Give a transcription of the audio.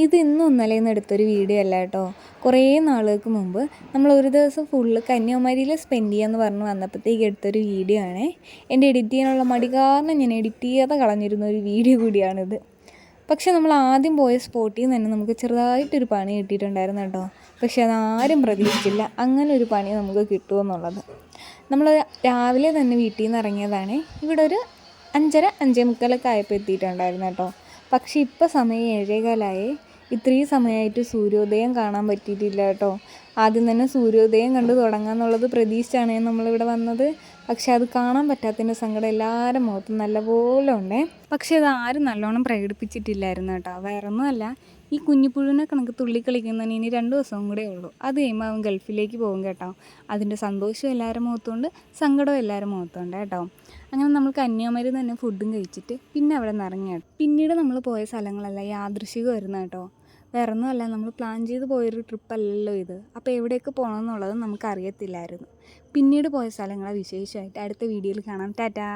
ഇത് ഇന്നും ഇന്നലെയും എടുത്തൊരു വീഡിയോ അല്ല കേട്ടോ. കുറേ നാളുകൾക്ക് മുമ്പ് നമ്മളൊരു ദിവസം ഫുള്ള് കന്യാകുമാരിയിൽ സ്പെൻഡ് ചെയ്യാമെന്ന് പറഞ്ഞ് വന്നപ്പോഴത്തേക്ക് എടുത്തൊരു വീഡിയോ ആണേ. എൻ്റെ എഡിറ്റ് ചെയ്യാനുള്ള മടി കാരണം ഞാൻ എഡിറ്റ് ചെയ്യാതെ കളഞ്ഞിരുന്ന ഒരു വീഡിയോ കൂടിയാണിത്. പക്ഷെ നമ്മൾ ആദ്യം പോയ സ്പോട്ടിൽ നിന്ന് തന്നെ നമുക്ക് ചെറുതായിട്ടൊരു പണി കിട്ടിയിട്ടുണ്ടായിരുന്നു കേട്ടോ. പക്ഷെ അതാരും പ്രതീക്ഷിച്ചില്ല അങ്ങനെ ഒരു പണി നമുക്ക് കിട്ടുമെന്നുള്ളത്. നമ്മൾ രാവിലെ തന്നെ വീട്ടിൽ നിന്ന് ഇറങ്ങിയതാണ്. ഇവിടെ ഒരു 5:30 5:45 ആയപ്പോൾ എത്തിയിട്ടുണ്ടായിരുന്നു കേട്ടോ. പക്ഷേ ഇപ്പോൾ സമയം 7:15. ഇത്രയും സമയമായിട്ട് സൂര്യോദയം കാണാൻ പറ്റിയിട്ടില്ല കേട്ടോ. ആദ്യം തന്നെ സൂര്യോദയം കണ്ട് തുടങ്ങാമെന്നുള്ളത് പ്രതീക്ഷിച്ചാണ് നമ്മളിവിടെ വന്നത്. പക്ഷെ അത് കാണാൻ പറ്റാത്തതിൻ്റെ സങ്കടം എല്ലാവരുടെ മുഖത്തും നല്ലപോലെ ഉണ്ടേ. പക്ഷെ അത് ആരും നല്ലോണം പ്രകടിപ്പിച്ചിട്ടില്ലായിരുന്നു കേട്ടോ. വേറൊന്നുമല്ല, ഈ കുഞ്ഞിപ്പുഴുവിനെ കണക്ക് തുള്ളിക്കളിക്കുന്നതിന് ഇനി 2 ദിവസവും കൂടെ ഉള്ളൂ. അത് കഴിയുമ്പോൾ അവൻ ഗൾഫിലേക്ക് പോകും കേട്ടോ. അതിൻ്റെ സന്തോഷവും എല്ലാവരും മുഖത്തുണ്ട്, സങ്കടവും എല്ലാവരും മുഖത്തുണ്ട് കേട്ടോ. അങ്ങനെ നമ്മൾ കന്യാകുമാരി തന്നെ ഫുഡും കഴിച്ചിട്ട് പിന്നെ അവിടെ നിന്ന് ഇറങ്ങി കേട്ടോ. പിന്നീട് നമ്മൾ പോയ സ്ഥലങ്ങളെല്ലാം യാദൃശ്ചികമായിരുന്നു കേട്ടോ. വേറെ ഒന്നുമല്ല, നമ്മൾ പ്ലാൻ ചെയ്ത് പോയൊരു ട്രിപ്പല്ലല്ലോ ഇത്. അപ്പോൾ എവിടെയൊക്കെ പോകണമെന്നുള്ളത് നമുക്കറിയത്തില്ലായിരുന്നു. പിന്നീട് പോയ സ്ഥലങ്ങളെ വിശേഷമായിട്ട് അടുത്ത വീഡിയോയിൽ കാണാം. ടാറ്റാ.